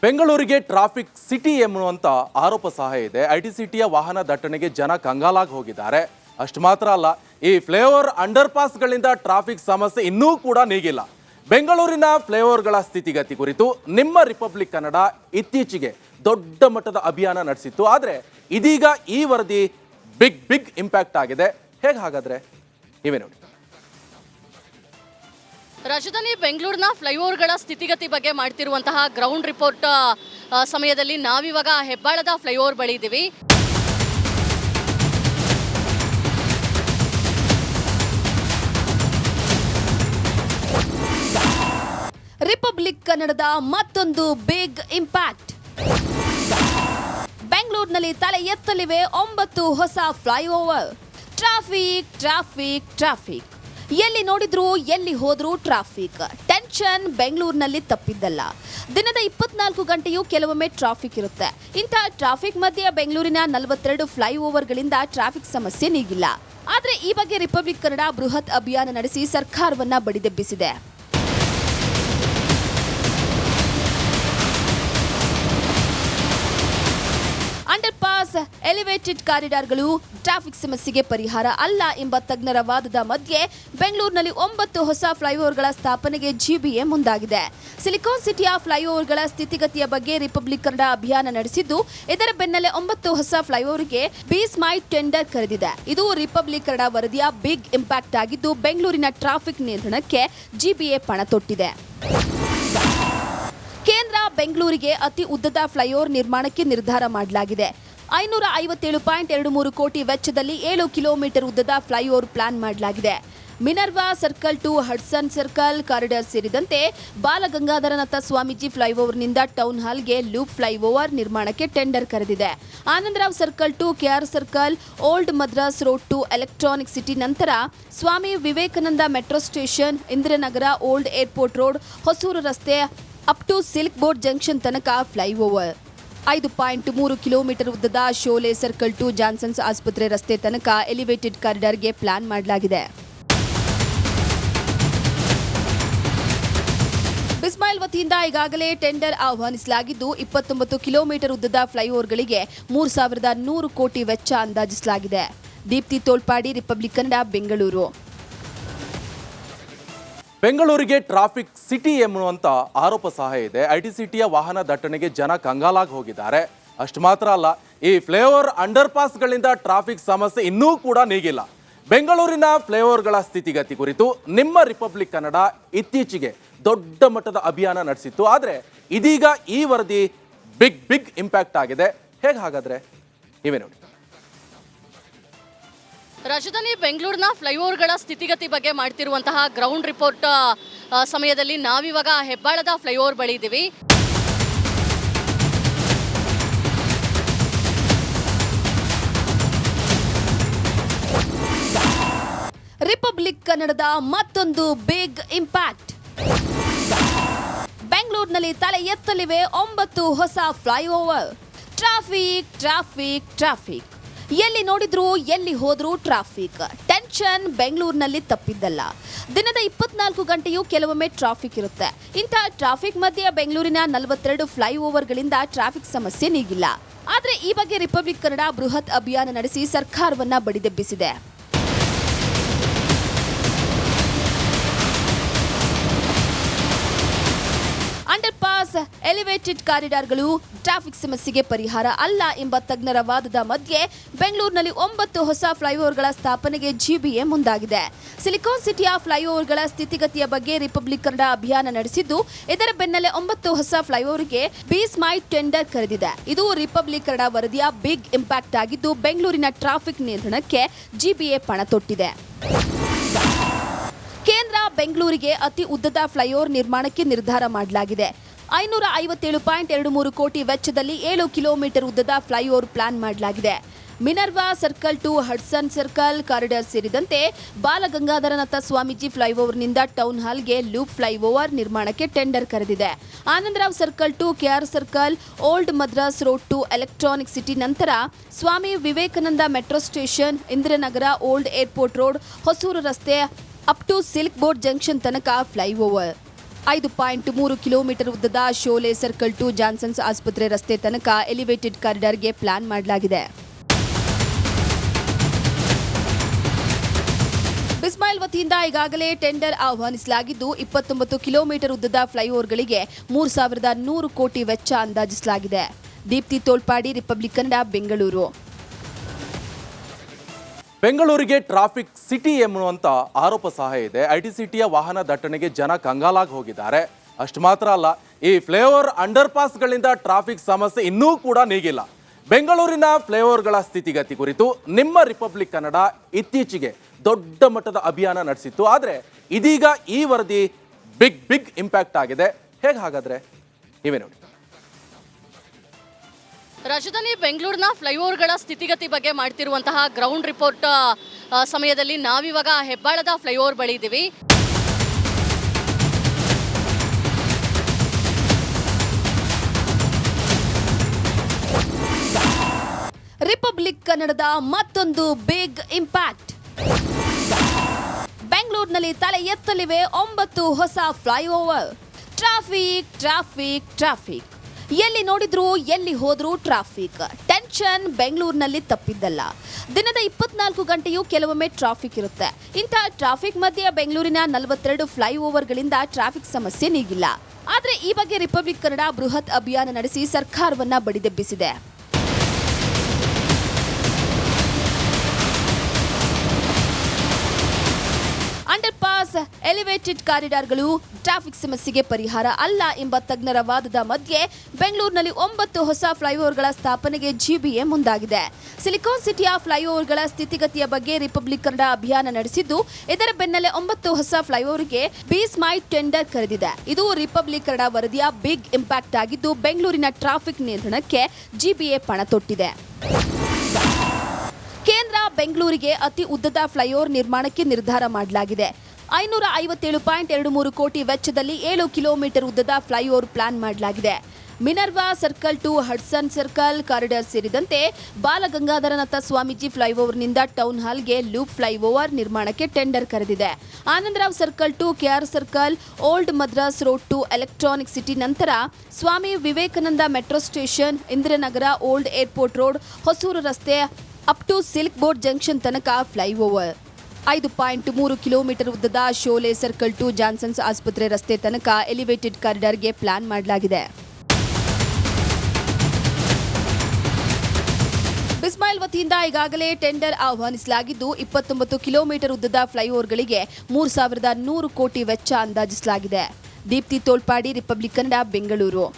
ಬೆಂಗಳೂರಿಗೆ traffic city ಎನ್ನುವಂತ ಆರೋಪ ಸಹ ಇದೆ. ಐಟಿ ಸಿಟಿಯ ವಾಹನ ದಟ್ಟಣೆಗೆ ಜನ ಕಂಗಾಲಾಗಿ ಹೋಗಿದ್ದಾರೆ. ಅಷ್ಟು ಮಾತ್ರ ಅಲ್ಲ, ಈ ಫ್ಲೈಓವರ್ ಅಂಡರ್ ಪಾಸ್ಗಳಿಂದ ಟ್ರಾಫಿಕ್ ಸಮಸ್ಯೆ ಇನ್ನೂ ಕೂಡ ನೀಗಿಲ್ಲ. ಬೆಂಗಳೂರಿನ ಫ್ಲೈಓವರ್ಗಳ ಸ್ಥಿತಿಗತಿ ಕುರಿತು ನಿಮ್ಮ ರಿಪಬ್ಲಿಕ್ ಕನ್ನಡ ಇತ್ತೀಚೆಗೆ ದೊಡ್ಡ ಮಟ್ಟದ ಅಭಿಯಾನ ನಡೆಸಿತ್ತು. ಆದರೆ ಇದೀಗ ಈ ವರದಿ ಬಿಗ್ ಇಂಪ್ಯಾಕ್ಟ್ ಆಗಿದೆ. ಹೇಗೆ ಹಾಗಾದ್ರೆ ನೀವೇ ನೋಡಿ. ರಾಜಧಾನಿ ಬೆಂಗಳೂರಿನ ಫ್ಲೈಓವರ್ಗಳ ಸ್ಥಿತಿಗತಿ ಬಗ್ಗೆ ಮಾಡ್ತಿರುವಂತಹ ಗ್ರೌಂಡ್ ರಿಪೋರ್ಟ್ ಸಮಯದಲ್ಲಿ ನಾವಿವಾಗ ಹೆಬ್ಬಾಳದ ಫ್ಲೈಓವರ್ ಬಳಿ ಇದ್ದೀವಿ. ರಿಪಬ್ಲಿಕ್ ಕನ್ನಡದ ಮತ್ತೊಂದು ಬಿಗ್ ಇಂಪ್ಯಾಕ್ಟ್. ಬೆಂಗಳೂರಿನಲ್ಲಿ ತಲೆ ಎತ್ತಲಿವೆ 9 ಹೊಸ ಫ್ಲೈಓವರ್. ಟ್ರಾಫಿಕ್ ಎಲ್ಲಿ ನೋಡಿದ್ರು ಎಲ್ಲಿ ಹೋದ್ರೂ ಟ್ರಾಫಿಕ್. ಟೆನ್ಷನ್ ಬೆಂಗಳೂರಿನಲ್ಲಿ ತಪ್ಪಿದ್ದಲ್ಲ. ದಿನದ 24 ಗಂಟೆಯೂ ಕೆಲವೊಮ್ಮೆ ಟ್ರಾಫಿಕ್ ಇರುತ್ತೆ. ಇಂಥ ಟ್ರಾಫಿಕ್ ಮಧ್ಯೆ ಬೆಂಗಳೂರಿನ 42 ಫ್ಲೈಓವರ್ಗಳಿಂದ ಟ್ರಾಫಿಕ್ ಸಮಸ್ಯೆ ನೀಗಿಲ್ಲ. ಆದರೆ ಈ ಬಗ್ಗೆ ರಿಪಬ್ಲಿಕ್ ಕನ್ನಡ ಬೃಹತ್ ಅಭಿಯಾನ ನಡೆಸಿ ಸರ್ಕಾರವನ್ನ ಬಡಿದೆಬ್ಬಿಸಿದೆ. ಅಂಡರ್ ಪಾಸ್, ಎಲಿವೇಟೆಡ್ ಕಾರಿಡಾರ್ಗಳು ಟ್ರಾಫಿಕ್ ಸಮಸ್ಯೆಗೆ ಪರಿಹಾರ ಅಲ್ಲ ಎಂಬ ತಜ್ಞರ ವಾದದ ಮಧ್ಯೆ ಬೆಂಗಳೂರಿನಲ್ಲಿ 9 ಹೊಸ ಫ್ಲೈಓವರ್ಗಳ ಸ್ಥಾಪನೆಗೆ ಜಿಬಿಎ ಮುಂದಾಗಿದೆ. ಸಿಲಿಕಾನ್ ಸಿಟಿಯ ಫ್ಲೈಓವರ್ಗಳ ಸ್ಥಿತಿಗತಿಯ ಬಗ್ಗೆ ರಿಪಬ್ಲಿಕ್ ಕನ್ನಡ ಅಭಿಯಾನ ನಡೆಸಿದ್ದು, ಇದರ ಬೆನ್ನಲ್ಲೇ 9 ಹೊಸ ಫ್ಲೈಓವರ್ಗೆ ಬಿ ಸ್ಮೈಟ್ ಟೆಂಡರ್ ಕರೆದಿದೆ. ಇದು ರಿಪಬ್ಲಿಕ್ ಕನ್ನಡ ವರದಿಯ ಬಿಗ್ ಇಂಪ್ಯಾಕ್ಟ್ ಆಗಿದ್ದು, ಬೆಂಗಳೂರಿನ ಟ್ರಾಫಿಕ್ ನಿಯಂತ್ರಣಕ್ಕೆ ಜಿಬಿಎ ಪಣ ತೊಟ್ಟಿದೆ. ಕೇಂದ್ರ ಬೆಂಗಳೂರಿಗೆ ಅತಿ ಉದ್ದದ ಫ್ಲೈಓವರ್ ನಿರ್ಮಾಣಕ್ಕೆ ನಿರ್ಧಾರ ಮಾಡಲಾಗಿದೆ. 557.23 ಕೋಟಿ ವೆಚ್ಚದಲ್ಲಿ 7 ಕಿಲೋಮೀಟರ್ ಉದ್ದದ ಫ್ಲೈಓವರ್ ಪ್ಲಾನ್ ಮಾಡಲಾಗಿದೆ. Minerva circle to Hudson circle corridor ಸೇರಿದಂತೆ ಬಾಲಗಂಗಾಧರನಾಥ ಸ್ವಾಮೀಜಿ ಫ್ಲೈಓವರ್ನಿಂದ ಟೌನ್ ಹಾಲ್ಗೆ ಲೂಪ್ ಫ್ಲೈಓವರ್ ನಿರ್ಮಾಣಕ್ಕೆ ಟೆಂಡರ್ ಕರೆದಿದೆ. Anandarao circle to KR circle, old Madras road to electronic city, ನಂತರ Swami Vivekananda metro station, Indiranagar, old airport road, Hosur ರಸ್ತೆ up to silk board junction ತನಕ flyover. 5.3 kilometre ಉದ್ದದ Shoolay circle to Johnson's ಆಸ್ಪತ್ರೆ ರಸ್ತೆ ತನಕ ಎಲಿವೇಟೆಡ್ ಕಾರಿಡಾರ್ಗೆ ಪ್ಲಾನ್ ಮಾಡಲಾಗಿದೆ. ಬಿಸ್ಮೈಲ್ ವತಿಯಿಂದ ಈಗಾಗಲೇ ಟೆಂಡರ್ ಆಹ್ವಾನಿಸಲಾಗಿದ್ದು, 29 ಕಿಲೋಮೀಟರ್ ಉದ್ದದ ಫ್ಲೈಓವರ್ಗಳಿಗೆ 3,100 ಕೋಟಿ ವೆಚ್ಚ ಅಂದಾಜಿಸಲಾಗಿದೆ. ದೀಪ್ತಿ ತೋಳ್ಪಾಡಿ, ರಿಪಬ್ಲಿಕ್ ಕನ್ನಡ, ಬೆಂಗಳೂರು. ಬೆಂಗಳೂರಿಗೆ ಟ್ರಾಫಿಕ್ ಸಿಟಿ ಎನ್ನುವಂತ ಆರೋಪ ಸಹ ಇದೆ. ಐಟಿ ಸಿಟಿಯ ವಾಹನ ದಟ್ಟಣೆಗೆ ಜನ ಕಂಗಾಲಾಗಿ ಹೋಗಿದ್ದಾರೆ. ಅಷ್ಟು ಮಾತ್ರ ಅಲ್ಲ, ಈ ಫ್ಲೈಓವರ್ ಅಂಡರ್ ಪಾಸ್ಗಳಿಂದ ಟ್ರಾಫಿಕ್ ಸಮಸ್ಯೆ ಇನ್ನೂ ಕೂಡ ನೀಗಿಲ್ಲ. ಬೆಂಗಳೂರಿನ ಫ್ಲೈಓವರ್ಗಳ ಸ್ಥಿತಿಗತಿ ಕುರಿತು ನಿಮ್ಮ ರಿಪಬ್ಲಿಕ್ ಕನ್ನಡ ಇತ್ತೀಚೆಗೆ ದೊಡ್ಡ ಮಟ್ಟದ ಅಭಿಯಾನ ನಡೆಸಿತ್ತು. ಆದರೆ ಇದೀಗ ಈ ವರದಿ ಬಿಗ್ ಇಂಪ್ಯಾಕ್ಟ್ ಆಗಿದೆ. ಹೇಗೆ ಹಾಗಾದ್ರೆ ನೀವೇ ನೋಡಿ. ರಾಜಧಾನಿ ಬೆಂಗಳೂರಿನ ಫ್ಲೈಓವರ್ಗಳ ಸ್ಥಿತಿಗತಿ ಬಗ್ಗೆ ಮಾಡ್ತಿರುವಂತಹ ಗ್ರೌಂಡ್ ರಿಪೋರ್ಟ್ ಸಮಯದಲ್ಲಿ ನಾವಿವಾಗ ಹೆಬ್ಬಾಳದ ಫ್ಲೈಓವರ್ ಬಳಿ ಇದ್ದೀವಿ. ರಿಪಬ್ಲಿಕ್ ಕನ್ನಡದ ಮತ್ತೊಂದು ಬಿಗ್ ಇಂಪ್ಯಾಕ್ಟ್. ಬೆಂಗಳೂರಿನಲ್ಲಿ ತಲೆ ಎತ್ತಲಿವೆ 9 ಹೊಸ ಫ್ಲೈಓವರ್. ಟ್ರಾಫಿಕ್ ಎಲ್ಲಿ ನೋಡಿದ್ರು ಎಲ್ಲಿ ಹೋದ್ರೂ ಟ್ರಾಫಿಕ್. ಟೆನ್ಷನ್ ಬೆಂಗಳೂರಿನಲ್ಲಿ ತಪ್ಪಿದ್ದಲ್ಲ. ದಿನದ 24 ಗಂಟೆಯೂ ಕೆಲವೊಮ್ಮೆ ಟ್ರಾಫಿಕ್ ಇರುತ್ತೆ. ಇಂಥ ಟ್ರಾಫಿಕ್ ಮಧ್ಯೆ ಬೆಂಗಳೂರಿನ 42 ಫ್ಲೈಓವರ್ಗಳಿಂದ ಟ್ರಾಫಿಕ್ ಸಮಸ್ಯೆ ನೀಗಿಲ್ಲ. ಆದರೆ ಈ ಬಗ್ಗೆ ರಿಪಬ್ಲಿಕ್ ಕನ್ನಡ ಬೃಹತ್ ಅಭಿಯಾನ ನಡೆಸಿ ಸರ್ಕಾರವನ್ನ ಬಡಿದೆಬ್ಬಿಸಿದೆ. ಅಂಡರ್ ಪಾಸ್, ಎಲಿವೇಟೆಡ್ ಕಾರಿಡಾರ್ಗಳು ಟ್ರಾಫಿಕ್ ಸಮಸ್ಯೆಗೆ ಪರಿಹಾರ ಅಲ್ಲ ಎಂಬ ತಜ್ಞರ ವಾದದ ಮಧ್ಯೆ ಬೆಂಗಳೂರಿನಲ್ಲಿ 9 ಹೊಸ ಫ್ಲೈಓವರ್ಗಳ ಸ್ಥಾಪನೆಗೆ ಜಿಬಿಎ ಮುಂದಾಗಿದೆ. ಸಿಲಿಕಾನ್ ಸಿಟಿಯ ಫ್ಲೈಓವರ್ಗಳ ಸ್ಥಿತಿಗತಿಯ ಬಗ್ಗೆ ರಿಪಬ್ಲಿಕ್ ಕನ್ನಡ ಅಭಿಯಾನ ನಡೆಸಿದ್ದು, ಇದರ ಬೆನ್ನಲ್ಲೇ 9 ಹೊಸ ಫ್ಲೈಓವರ್ಗೆ ಬಿ ಸ್ಮೈಟ್ ಟೆಂಡರ್ ಕರೆದಿದೆ. ಇದು ರಿಪಬ್ಲಿಕ್ ಕನ್ನಡ ವರದಿಯ ಬಿಗ್ ಇಂಪ್ಯಾಕ್ಟ್ ಆಗಿದ್ದು, ಬೆಂಗಳೂರಿನ ಟ್ರಾಫಿಕ್ ನಿಯಂತ್ರಣಕ್ಕೆ ಜಿಬಿಎ ಪಣ ತೊಟ್ಟಿದೆ. ಕೇಂದ್ರ ಬೆಂಗಳೂರಿಗೆ ಅತಿ ಉದ್ದದ ಫ್ಲೈಓವರ್ ನಿರ್ಮಾಣಕ್ಕೆ ನಿರ್ಧಾರ ಮಾಡಲಾಗಿದೆ. 557.23 ಕೋಟಿ ವೆಚ್ಚದಲ್ಲಿ 7 ಕಿಲೋಮೀಟರ್ ಉದ್ದದ ಫ್ಲೈಓವರ್ ಪ್ಲಾನ್ ಮಾಡಲಾಗಿದೆ. Minerva circle to Hudson circle corridor ಸೇರಿದಂತೆ ಬಾಲಗಂಗಾಧರನಾಥ ಸ್ವಾಮೀಜಿ ಫ್ಲೈಓವರ್ನಿಂದ ಟೌನ್ ಹಾಲ್ಗೆ ಲೂಪ್ ಫ್ಲೈಓವರ್ ನಿರ್ಮಾಣಕ್ಕೆ ಟೆಂಡರ್ ಕರೆದಿದೆ. Anandarao circle to KR circle, old Madras road to electronic city, ನಂತರ Swami Vivekananda metro station, Indiranagar, old airport road, Hosur ರಸ್ತೆ up to silk board junction ತನಕ flyover. 5.3 kilometre ಉದ್ದದ Shoolay circle to Johnson's ಆಸ್ಪತ್ರೆ ರಸ್ತೆ ತನಕ ಎಲಿವೇಟೆಡ್ ಕಾರಿಡಾರ್ಗೆ ಪ್ಲಾನ್ ಮಾಡಲಾಗಿದೆ. ಬಿಸ್ಮಾಯಿಲ್ ವತಿಯಿಂದ ಈಗಾಗಲೇ ಟೆಂಡರ್ ಆಹ್ವಾನಿಸಲಾಗಿದ್ದು 29 ಕಿಲೋಮೀಟರ್ ಉದ್ದದ ಫ್ಲೈಓವರ್ಗಳಿಗೆ 3,100 ಕೋಟಿ ವೆಚ್ಚ ಅಂದಾಜಿಸಲಾಗಿದೆ. ದೀಪ್ತಿ ತೋಳ್ಪಾಡಿ, ರಿಪಬ್ಲಿಕ್ ಕನ್ನಡ, ಬೆಂಗಳೂರು. ಬೆಂಗಳೂರಿಗೆ ಟ್ರಾಫಿಕ್ ಸಿಟಿ ಎನ್ನುವಂತ ಆರೋಪ ಸಹ ಇದೆ. ITCTಯ ವಾಹನ ದಟ್ಟಣೆಗೆ ಜನ ಕಂಗಾಲಾಗಿ ಹೋಗಿದ್ದಾರೆ. ಅಷ್ಟು ಮಾತ್ರ ಅಲ್ಲ, ಈ ಫ್ಲೈಓವರ್ ಅಂಡರ್ ಪಾಸ್ಗಳಿಂದ ಟ್ರಾಫಿಕ್ ಸಮಸ್ಯೆ ಇನ್ನೂ ಕೂಡ ನೀಗಿಲ್ಲ. ಬೆಂಗಳೂರಿನ ಫ್ಲೈಓವರ್ಗಳ ಸ್ಥಿತಿಗತಿ ಕುರಿತು ನಿಮ್ಮ ರಿಪಬ್ಲಿಕ್ ಕನ್ನಡ ಇತ್ತೀಚೆಗೆ ದೊಡ್ಡ ಮಟ್ಟದ ಅಭಿಯಾನ ನಡೆಸಿತ್ತು. ಆದರೆ ಇದೀಗ ಈ ವರದಿ ಬಿಗ್ ಇಂಪ್ಯಾಕ್ಟ್ ಆಗಿದೆ. ಹೇಗೆ ಹಾಗಾದ್ರೆ ನೀವೇ ನೋಡಿ. ರಾಜಧಾನಿ ಬೆಂಗಳೂರಿನ ಫ್ಲೈಓವರ್ಗಳ ಸ್ಥಿತಿಗತಿ ಬಗ್ಗೆ ಮಾಡ್ತಿರುವಂತಹ ಗ್ರೌಂಡ್ ರಿಪೋರ್ಟ್ ಸಮಯದಲ್ಲಿ ನಾವಿವಾಗ ಹೆಬ್ಬಾಳದ ಫ್ಲೈಓವರ್ ಬಳಿ ಇದ್ದೀವಿ. ರಿಪಬ್ಲಿಕ್ ಕನ್ನಡದ ಮತ್ತೊಂದು ಬಿಗ್ ಇಂಪ್ಯಾಕ್ಟ್. ಬೆಂಗಳೂರಿನಲ್ಲಿ ತಲೆ ಎತ್ತಲಿವೆ 9 ಹೊಸ ಫ್ಲೈಓವರ್. ಟ್ರಾಫಿಕ್ ಎಲ್ಲಿ ನೋಡಿದ್ರು, ಎಲ್ಲಿ ಹೋದ್ರೂ ಟ್ರಾಫಿಕ್. ಟೆನ್ಷನ್ ಬೆಂಗಳೂರಿನಲ್ಲಿ ತಪ್ಪಿದ್ದಲ್ಲ. ದಿನದ 24 ಗಂಟೆಯೂ ಕೆಲವೊಮ್ಮೆ ಟ್ರಾಫಿಕ್ ಇರುತ್ತೆ. ಇಂಥ ಟ್ರಾಫಿಕ್ ಮಧ್ಯೆ ಬೆಂಗಳೂರಿನ 42 ಫ್ಲೈಓವರ್ಗಳಿಂದ ಟ್ರಾಫಿಕ್ ಸಮಸ್ಯೆ ನೀಗಿಲ್ಲ. ಆದರೆ ಈ ಬಗ್ಗೆ ರಿಪಬ್ಲಿಕ್ ಕನ್ನಡ ಬೃಹತ್ ಅಭಿಯಾನ ನಡೆಸಿ ಸರ್ಕಾರವನ್ನ ಬಡಿದೆಬ್ಬಿಸಿದೆ. ಅಂಡರ್ ಪಾಸ್, ಎಲಿವೇಟೆಡ್ ಕಾರಿಡಾರ್ಗಳು ಟ್ರಾಫಿಕ್ ಸಮಸ್ಯೆಗೆ ಪರಿಹಾರ ಅಲ್ಲ ಎಂಬ ತಜ್ಞರ ವಾದದ ಮಧ್ಯೆ ಬೆಂಗಳೂರಿನಲ್ಲಿ 9 ಹೊಸ ಫ್ಲೈಓವರ್ಗಳ ಸ್ಥಾಪನೆಗೆ GBA ಮುಂದಾಗಿದೆ. ಸಿಲಿಕಾನ್ ಸಿಟಿಯ ಫ್ಲೈಓವರ್ಗಳ ಸ್ಥಿತಿಗತಿಯ ಬಗ್ಗೆ ರಿಪಬ್ಲಿಕ್ ಕನ್ನಡ ಅಭಿಯಾನ ನಡೆಸಿದ್ದು, ಇದರ ಬೆನ್ನಲ್ಲೇ 9 ಹೊಸ ಫ್ಲೈಓವರ್ಗೆ ಬಿಸ್ಮಾಯ್ ಟೆಂಡರ್ ಕರೆದಿದೆ. ಇದು ರಿಪಬ್ಲಿಕ್ ಕನ್ನಡ ವರದಿಯ ಬಿಗ್ ಇಂಪ್ಯಾಕ್ಟ್ ಆಗಿದ್ದು, ಬೆಂಗಳೂರಿನ ಟ್ರಾಫಿಕ್ ನಿಯಂತ್ರಣಕ್ಕೆ GBA ಪಣ ತೊಟ್ಟಿದೆ. ಕೇಂದ್ರ ಬೆಂಗಳೂರಿಗೆ ಅತಿ ಉದ್ದದ ಫ್ಲೈಓವರ್ ನಿರ್ಮಾಣಕ್ಕೆ ನಿರ್ಧಾರ ಮಾಡಲಾಗಿದೆ. 557.23 ಕೋಟಿ ವೆಚ್ಚದಲ್ಲಿ 7 ಕಿಲೋಮೀಟರ್ ಉದ್ದದ ಫ್ಲೈಓವರ್ ಪ್ಲಾನ್ ಮಾಡಲಾಗಿದೆ. Minerva circle to Hudson circle corridor ಸೇರಿದಂತೆ ಬಾಲಗಂಗಾಧರನಾಥ ಸ್ವಾಮೀಜಿ ಫ್ಲೈಓವರ್ನಿಂದ ಟೌನ್ ಹಾಲ್ಗೆ ಲೂಪ್ ಫ್ಲೈಓವರ್ ನಿರ್ಮಾಣಕ್ಕೆ ಟೆಂಡರ್ ಕರೆದಿದೆ. Anandarao circle to KR circle, old Madras road to electronic city, ನಂತರ Swami Vivekananda metro station, Indiranagar, old airport road, Hosur ರಸ್ತೆ up to silk board junction ತನಕ flyover. 5.3 kilometre ಉದ್ದದ Shoolay circle to Johnson's ಆಸ್ಪತ್ರೆ ರಸ್ತೆ ತನಕ ಎಲಿವೇಟೆಡ್ ಕಾರಿಡಾರ್ಗೆ ಪ್ಲಾನ್ ಮಾಡಲಾಗಿದೆ. ಬಿಸ್ಮಾಯಿಲ್ ವತಿಯಿಂದ ಈಗಾಗಲೇ ಟೆಂಡರ್ ಆಹ್ವಾನಿಸಲಾಗಿದ್ದು, 29 ಕಿಲೋಮೀಟರ್ ಉದ್ದದ ಫ್ಲೈಓವರ್ಗಳಿಗೆ 3,100 ಕೋಟಿ ವೆಚ್ಚ ಅಂದಾಜಿಸಲಾಗಿದೆ. ದೀಪ್ತಿ ತೋಳ್ಪಾಡಿ, ರಿಪಬ್ಲಿಕ್ ಕನ್ನಡ, ಬೆಂಗಳೂರು.